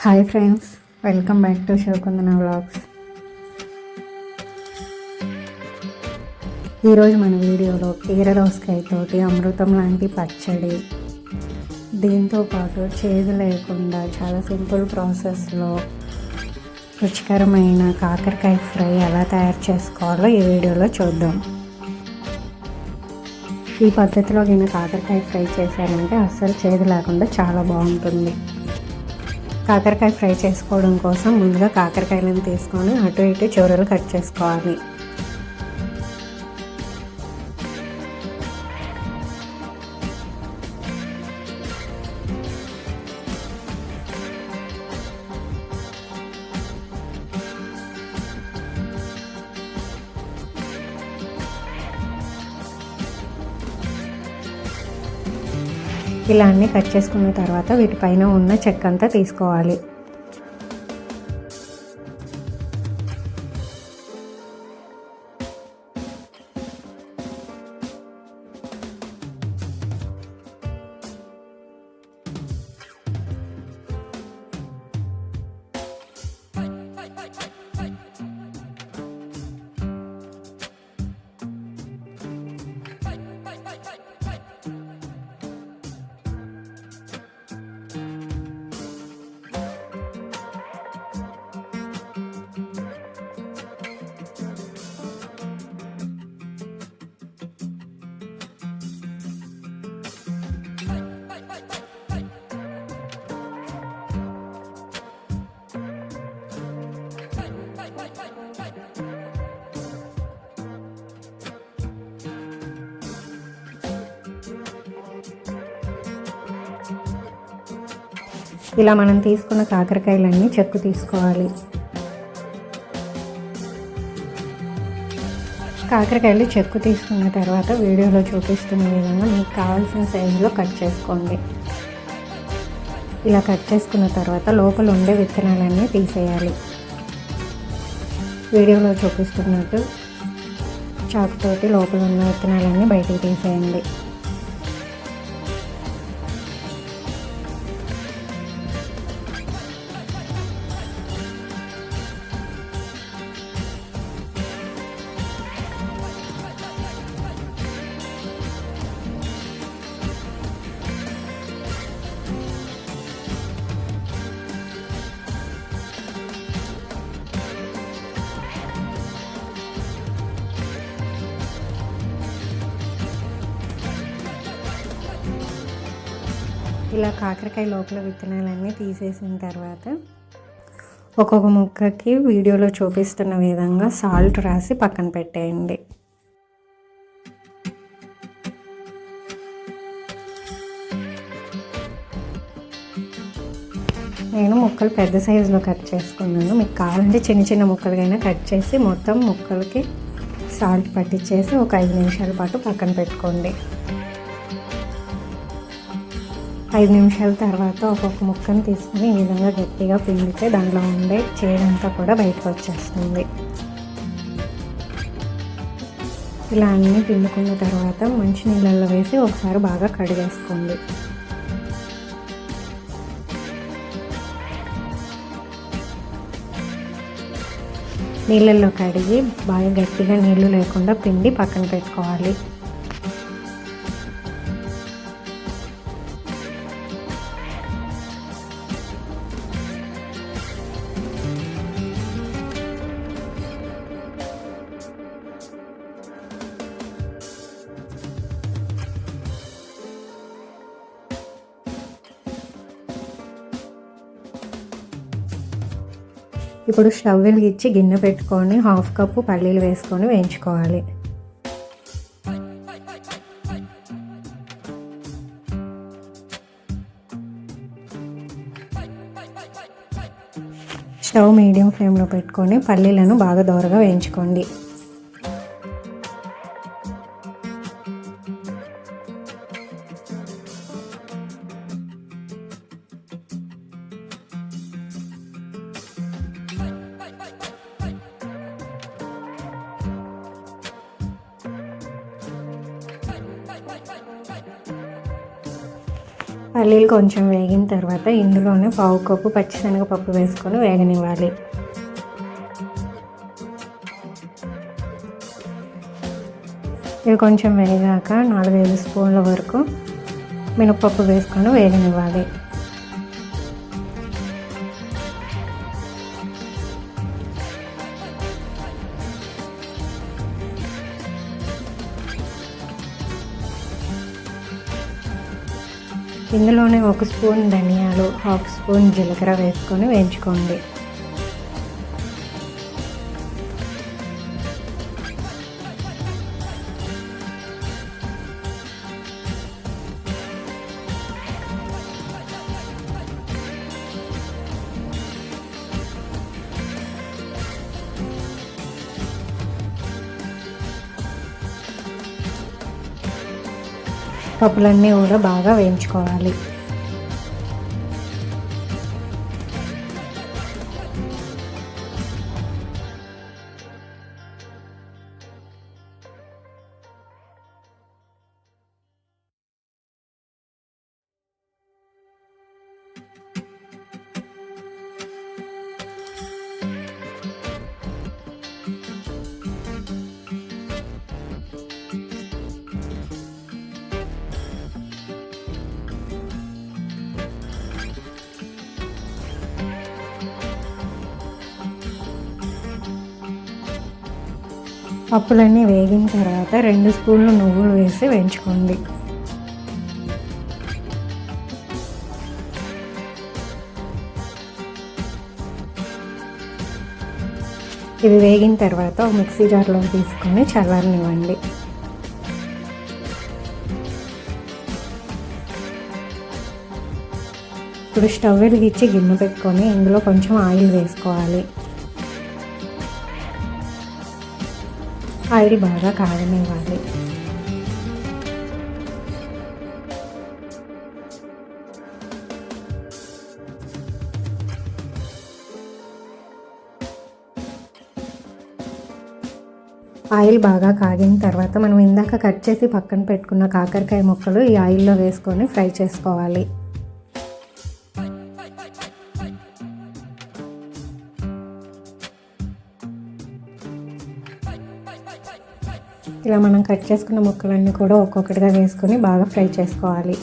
Hi friends, welcome back to Shivakundana vlogs. ఈరోజు మన వీడియోలో కీరదోసకాయతోటి అమృతం లాంటి పచ్చడి, దీంతోపాటు చేదు లేకుండా చాలా సింపుల్ ప్రాసెస్లో రుచికరమైన కాకరకాయ ఫ్రై ఎలా తయారు చేసుకోవాలో ఈ వీడియోలో చూద్దాం. ఈ పద్ధతిలో నేను కాకరకాయ ఫ్రై చేశానంటే అస్సలు చేదు లేకుండా చాలా బాగుంటుంది. కాకరకాయ ఫ్రై చేసుకోవడం కోసం ముందుగా కాకరకాయలను తీసుకొని అటు ఇటు చివరలు కట్ చేసుకోవాలి. ఇలా అన్నీ కట్ చేసుకున్న తర్వాత వీటిపైన ఉన్న చెక్క అంతా తీసుకోవాలి. ఇలా మనం తీసుకున్న కాకరకాయలన్నీ చెక్కు తీసుకోవాలి. కాకరకాయలు చెక్కు తీసుకున్న తర్వాత వీడియోలో చూపిస్తున్న విధంగా మీకు కావాల్సిన సైజులో కట్ చేసుకోండి. ఇలా కట్ చేసుకున్న తర్వాత లోపల ఉండే విత్తనాలన్నీ తీసేయాలి. వీడియోలో చూపిస్తున్నట్టు చాకుతోటి లోపల ఉన్న విత్తనాలన్నీ బయటికి తీసేయండి. ఇలా కాకరకాయ లోపల విత్తనాలన్నీ తీసేసిన తర్వాత ఒక్కొక్క ముక్కకి వీడియోలో చూపిస్తున్న విధంగా సాల్ట్ రాసి పక్కన పెట్టేయండి. నేను ముక్కలు పెద్ద సైజులో కట్ చేసుకున్నాను. మీకు కావాలంటే చిన్న చిన్న ముక్కలుగైనా కట్ చేసి మొత్తం ముక్కలకి సాల్ట్ పట్టించేసి ఒక 5 నిమిషాల పాటు పక్కన పెట్టుకోండి. 5 నిమిషాల తర్వాత ఒక్కొక్క ముక్కను తీసుకుని ఈ విధంగా గట్టిగా పిండితే దానిలో ఉండే చేదంతా కూడా బయటకు వచ్చేస్తుంది. ఇలా అన్నీ పిండుకున్న తర్వాత మంచి నీళ్ళల్లో వేసి ఒకసారి బాగా కడిగేసుకోండి. నీళ్ళల్లో కడిగి బాగా గట్టిగా నీళ్లు లేకుండా పిండి పక్కన పెట్టుకోవాలి. ఇప్పుడు స్టవ్ వెలిగించి గిన్నె పెట్టుకొని 1/2 కప్పు పల్లీలు వేసుకొని వేయించుకోవాలి. స్టవ్ మీడియం ఫ్లేమ్లో పెట్టుకొని పల్లీలను బాగా దోరగా వేయించుకోండి. పల్లీలు కొంచెం వేగిన తర్వాత ఇందులోనే పావు కప్పు పచ్చిశనగపప్పు వేసుకొని వేగనివ్వాలి. ఇవి కొంచెం వేగాక 4-5 స్పూన్ల వరకు మినపప్పు వేసుకొని వేగనివ్వాలి. ఇందులోనే 1 స్పూన్ ధనియాలు, 1/2 స్పూన్ జీలకర్ర వేసుకొని వేయించుకోండి. పప్పులన్నీ కూడా బాగా వేయించుకోవాలి. పప్పులన్నీ వేగిన తర్వాత 2 స్పూన్లు నువ్వులు వేసి వేయించుకోండి. ఇవి వేగిన తర్వాత ఒక మిక్సీ జార్లో తీసుకొని చల్లారనివ్వండి. ఇప్పుడు స్టవ్ వెలిగించి గిన్నె పెట్టుకొని ఇందులో కొంచెం ఆయిల్ వేసుకోవాలి. ఆయిల్ బాగా కాగనివ్వాలి. ఆయిల్ బాగా కాగిన తర్వాత మనం ఇందాక కట్ చేసి పక్కన పెట్టుకున్న కాకరకాయ ముక్కలు ఈ ఆయిల్లో వేసుకొని ఫ్రై చేసుకోవాలి. ఇలా మనం కట్ చేసుకున్న ముక్కలన్నీ కూడా ఒక్కొక్కటిగా వేసుకొని బాగా ఫ్రై చేసుకోవాలి.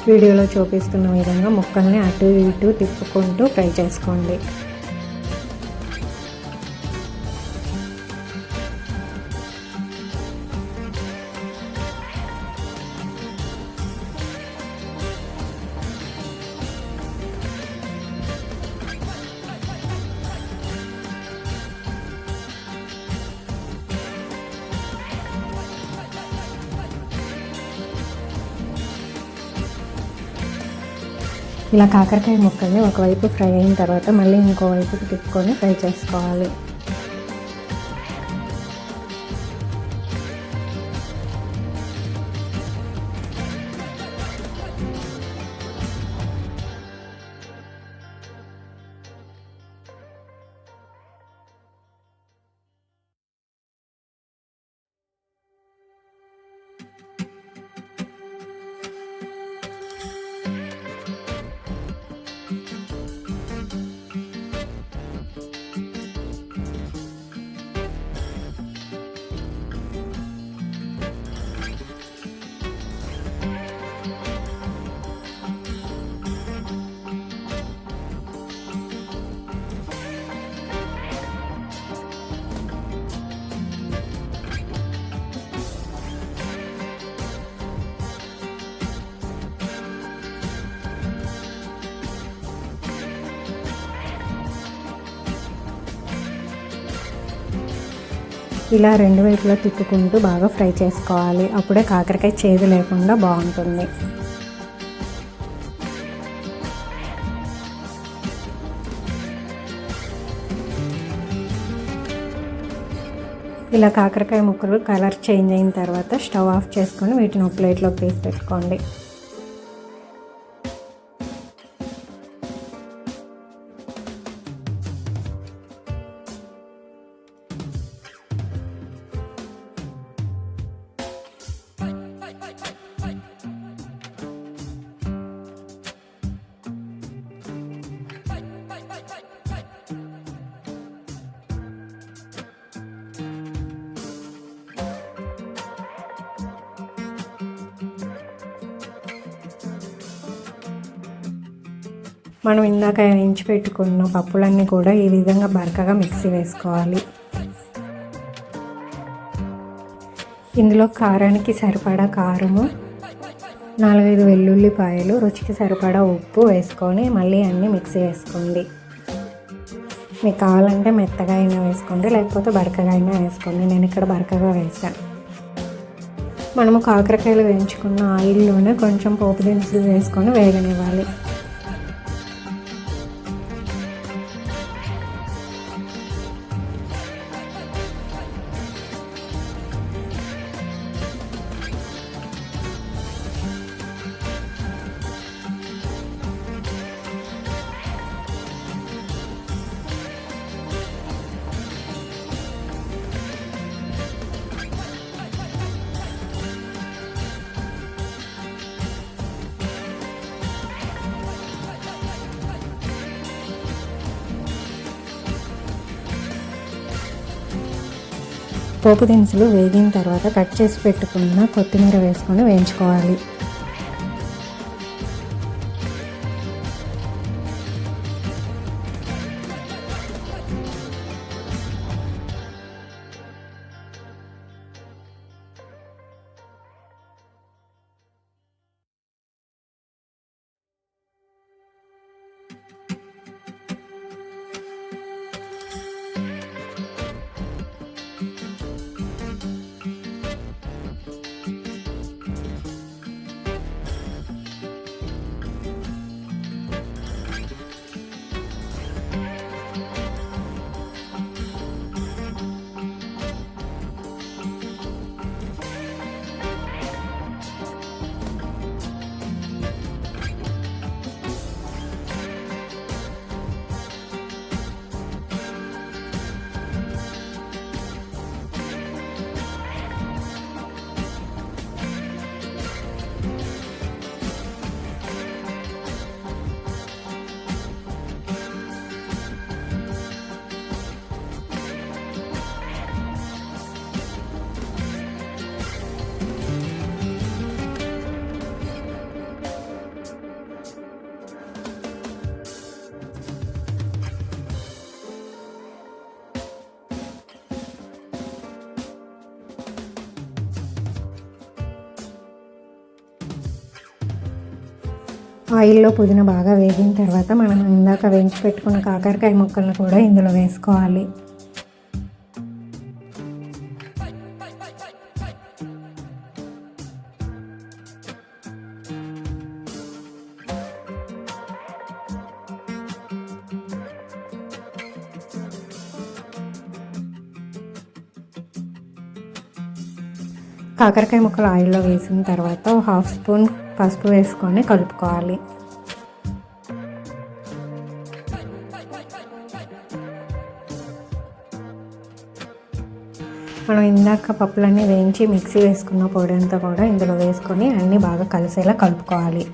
వీడియోలో చూపిస్తున్న విధంగా ముక్కల్ని అటు ఇటు తిప్పుకుంటూ ఫ్రై చేసుకోండి. ఇలా కాకరకాయ ముక్కల్ని ఒకవైపు ఫ్రై అయిన తర్వాత మళ్ళీ ఇంకో వైపుకి తిప్పుకొని ఫ్రై చేసుకోవాలి. ఇలా రెండు వైపులా తిప్పుకుంటూ బాగా ఫ్రై చేసుకోవాలి. అప్పుడే కాకరకాయ చేదు లేకుండా బాగుంటుంది. ఇలా కాకరకాయ ముక్కలు కలర్ చేంజ్ అయిన తర్వాత స్టవ్ ఆఫ్ చేసుకొని వీటిని ఒక ప్లేట్లోకి తీసి పెట్టుకోండి. మనం ఇందాక వేయించి పెట్టుకున్న పప్పులన్నీ కూడా ఈ విధంగా బరకగా మిక్సీ వేసుకోవాలి. ఇందులో కారానికి సరిపడా కారము, 4-5 వెల్లుల్లిపాయలు, రుచికి సరిపడా ఉప్పు వేసుకొని మళ్ళీ అన్నీ మిక్సీ వేసుకోండి. మీకు కావాలంటే మెత్తగా అయినా వేసుకోండి, లేకపోతే బరకగా అయినా వేసుకోండి. నేను ఇక్కడ బరకగా వేసాను. మనము కాకరకాయలు వేయించుకున్న ఆయిల్లోనే కొంచెం పోపు దినుసులు వేసుకొని వేగనివ్వాలి. పోపు దినుసులు వేగిన తర్వాత కట్ చేసి పెట్టుకున్న కొత్తిమీర వేసుకొని వేయించుకోవాలి. ఆయిల్లో పుదీనా బాగా వేగిన తర్వాత మనం ఇందాక వేయించి పెట్టుకున్న కాకరకాయ ముక్కలను కూడా ఇందులో వేసుకోవాలి. కాకరకాయ ముక్కలు ఆయిల్లో వేసిన తర్వాత 1/2 స్పూన్ పసుపు వేసుకొని కలుపుకోవాలి. మనం ఇందాక పప్పులన్నీ వేయించి మిక్సీ వేసుకున్న పొడి అంతా కూడా ఇందులో వేసుకొని అన్నీ బాగా కలిసేలా కలుపుకోవాలి.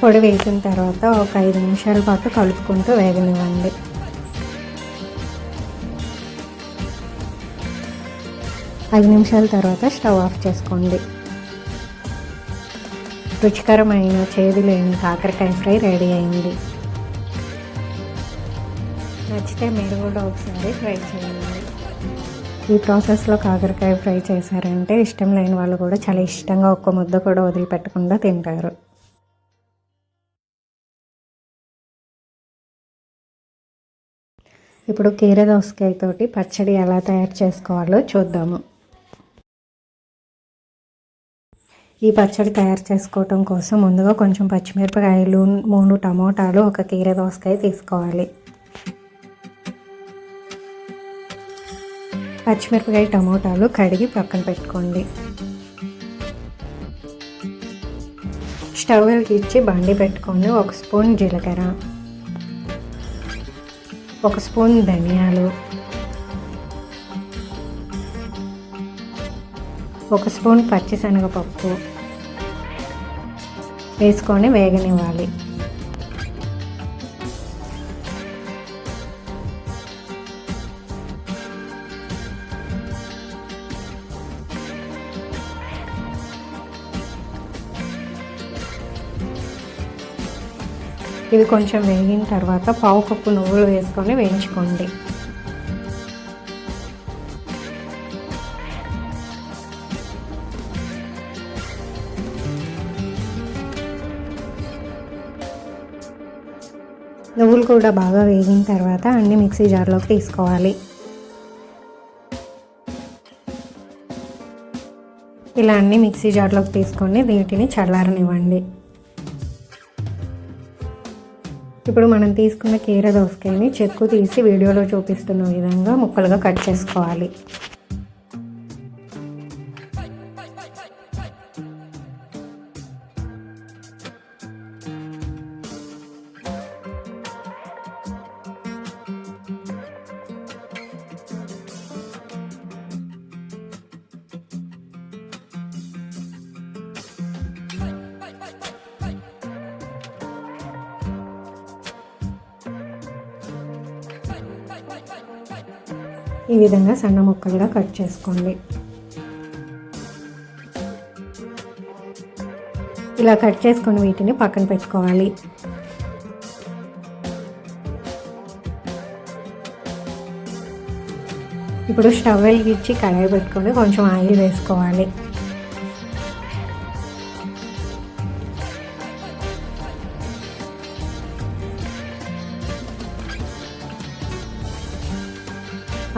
పొడి వేసిన తర్వాత ఒక 5 నిమిషాల పాటు కలుపుకుంటూ వేగనివ్వండి. 5 నిమిషాల తర్వాత స్టవ్ ఆఫ్ చేసుకోండి. రుచికరమైన చేదు లేని కాకరకాయ ఫ్రై రెడీ అయింది. నచ్చితే మీరు కూడా ఒకసారి ట్రై చేయండి. ఈ ప్రాసెస్లో కాకరకాయ ఫ్రై చేశారంటే ఇష్టం లేని వాళ్ళు కూడా చాలా ఇష్టంగా ఒక్క ముద్ద కూడా వదిలిపెట్టకుండా తింటారు. ఇప్పుడు కీర దోసకాయ తోటి పచ్చడి ఎలా తయారు చేసుకోవాలో చూద్దాము. ఈ పచ్చడి తయారు చేసుకోవటం కోసం ముందుగా కొంచెం పచ్చిమిరపకాయలు, 3 టమోటాలు, 1 కీర దోసకాయ తీసుకోవాలి. పచ్చిమిరపకాయ, టమోటాలు కడిగి పక్కన పెట్టుకోండి. స్టవ్ వెలిగించి బండి పెట్టుకొని 1 స్పూన్ జీలకర్ర, 1 స్పూన్ ధనియాలు, 1 స్పూన్ పచ్చిశనగపప్పు వేసుకొని వేగనివ్వాలి. ఇవి కొంచెం వేగిన తర్వాత 1/2 కప్పు నువ్వులు వేసుకొని వేయించుకోండి. నువ్వులు కూడా బాగా వేగిన తర్వాత అన్ని మిక్సీ జార్లోకి తీసుకోవాలి. ఇలా అన్ని మిక్సీ జార్లోకి తీసుకొని వీటిని చల్లారనివ్వండి. ఇప్పుడు మనం తీసుకున్న కీర దోసకాయని చెక్కు తీసి వీడియోలో చూపిస్తున్న విధంగా ముక్కలుగా కట్ చేసుకోవాలి. ఈ విధంగా సన్న ముక్కలుగా కట్ చేసుకోండి. ఇలా కట్ చేసుకొని వీటిని పక్కన పెట్టుకోవాలి. ఇప్పుడు స్టవ్ వెలిగించి కడాయి పెట్టుకొని కొంచెం ఆయిల్ వేసుకోవాలి.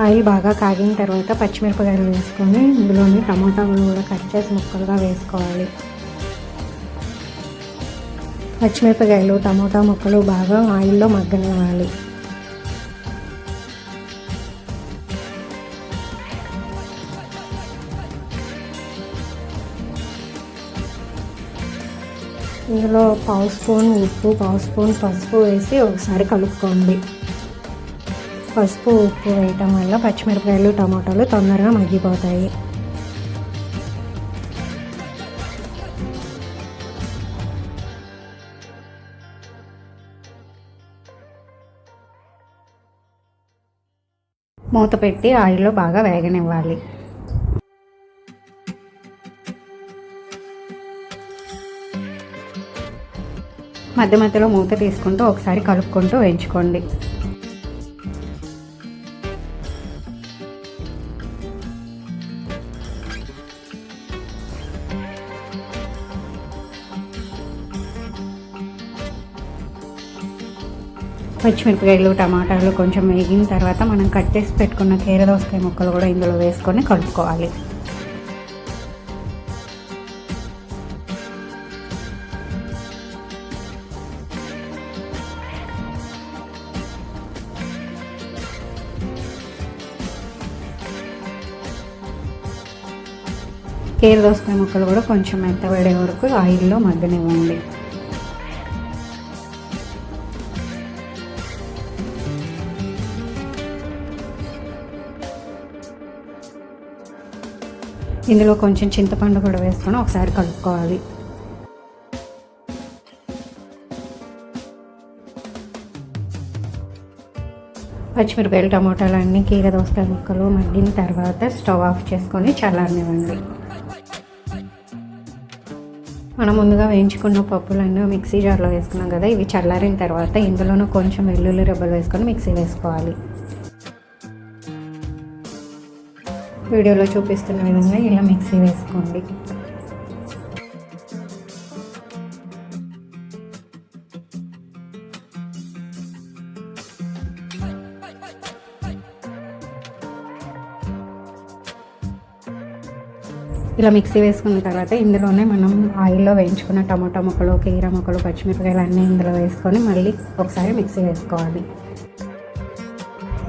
ఆయిల్ బాగా కాగిన తర్వాత పచ్చిమిరపకాయలు వేసుకొని ఇందులోని టమాటాలు కూడా కట్ చేసి ముక్కలుగా వేసుకోవాలి. పచ్చిమిరపకాయలు, టమాటా ముక్కలు బాగా ఆయిల్లో మగ్గనివ్వాలి. ఇందులో 1/2 స్పూన్ ఉప్పు, 1/2 స్పూన్ పసుపు వేసి ఒకసారి కలుపుకోండి. పసుపు, ఉప్పు వేయటం వల్ల పచ్చిమిరపకాయలు, టమాటాలు తొందరగా మగ్గిపోతాయి. మూత పెట్టి ఆయిల్లో బాగా వేగనివ్వాలి. మధ్య మధ్యలో మూత తీసుకుంటూ ఒకసారి కలుపుకుంటూ వేయించుకోండి. పచ్చిమిరపకాయలు, టమాటాలు కొంచెం వేగిన తర్వాత మనం కట్ చేసి పెట్టుకున్న కీర దోసకాయ ముక్కలు కూడా ఇందులో వేసుకొని కలుపుకోవాలి. కీర దోసకాయ ముక్కలు కూడా కొంచెం మెత్తబడే వరకు ఆయిల్లో మగ్గనివ్వండి. ఇందులో కొంచెం చింతపండు కూడా వేసుకొని ఒకసారి కలుపుకోవాలి. పచ్చిమిరపకాయలు టమోటాలు అన్నీ కీర దోసకాయ ముక్కలు మగ్గిన తర్వాత స్టవ్ ఆఫ్ చేసుకొని చల్లారనివ్వండి. మనం ముందుగా వేయించుకున్న పప్పులన్నీ మిక్సీ జార్లో వేసుకున్నాం కదా, ఇవి చల్లారిన తర్వాత ఇందులోనూ కొంచెం వెల్లుల్లి రెబ్బలు వేసుకొని మిక్సీ వేసుకోవాలి. వీడియోలో చూపిస్తున్న విధంగా ఇలా మిక్సీ వేసుకోండి. ఇలా మిక్సీ వేసుకున్న తర్వాత ఇందులోనే మనం ఆయిల్లో వేయించుకున్న టమాటా ముక్కలు, కీర ముక్కలు, పచ్చిమిరపకాయలు అన్నీ ఇందులో వేసుకొని మళ్ళీ ఒకసారి మిక్సీ వేసుకోవాలి.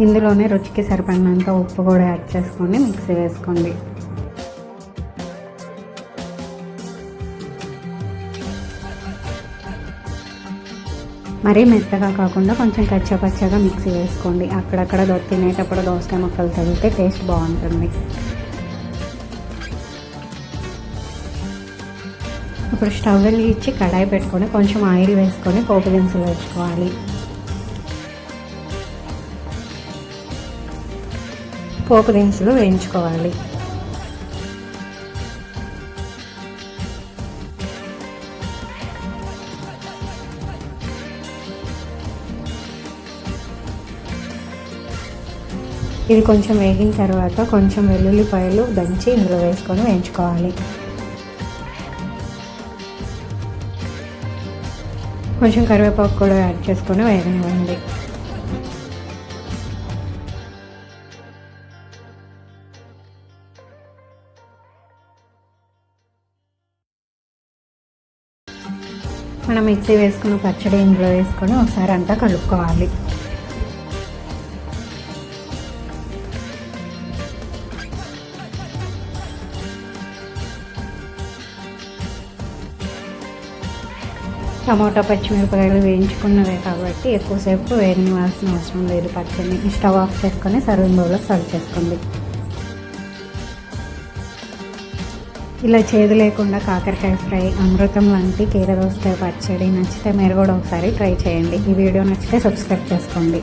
ఇందులోనే రుచికి సరిపడినంత ఉప్పు కూడా యాడ్ చేసుకొని మిక్సీ వేసుకోండి. మరీ మెత్తగా కాకుండా కొంచెం కచ్చపచ్చగా మిక్సీ వేసుకోండి. అక్కడక్కడ తినేటప్పుడు దోసకాయ ముక్కలు తగిలితే టేస్ట్ బాగుంటుంది. ఇప్పుడు స్టవ్ వెలిగించి కడాయి పెట్టుకొని కొంచెం ఆయిల్ వేసుకొని పోపు దినుసులు వేసుకోవాలి. పోపు దినుసులు వేయించుకోవాలి. ఇది కొంచెం వేగిన తర్వాత కొంచెం వెల్లుల్లిపాయలు దంచి ఇందులో వేసుకొని వేయించుకోవాలి. కొంచెం కరివేపాకు కూడా యాడ్ చేసుకొని వేగనివ్వండి. మనం మిక్సీ వేసుకున్న పచ్చడి ఇందులో వేసుకొని ఒకసారి అంతా కలుపుకోవాలి. టమాటా పచ్చిమిరపకాయలు వేయించుకున్నవే కాబట్టి ఎక్కువసేపు వేగనివ్వాల్సిన అవసరం లేదు. పచ్చడిని స్టవ్ ఆఫ్ చేసుకొని సర్వింగ్ బౌల్లో సర్వ్ చేసుకోండి. ఇలా చేదు లేకుండా కాకరకాయ ఫ్రై, అమృతం లాంటి కీర దోసకాయ పచ్చడి నచ్చితే మీరు కూడా ఒకసారి ట్రై చేయండి. ఈ వీడియో నచ్చితే సబ్స్క్రైబ్ చేసుకోండి.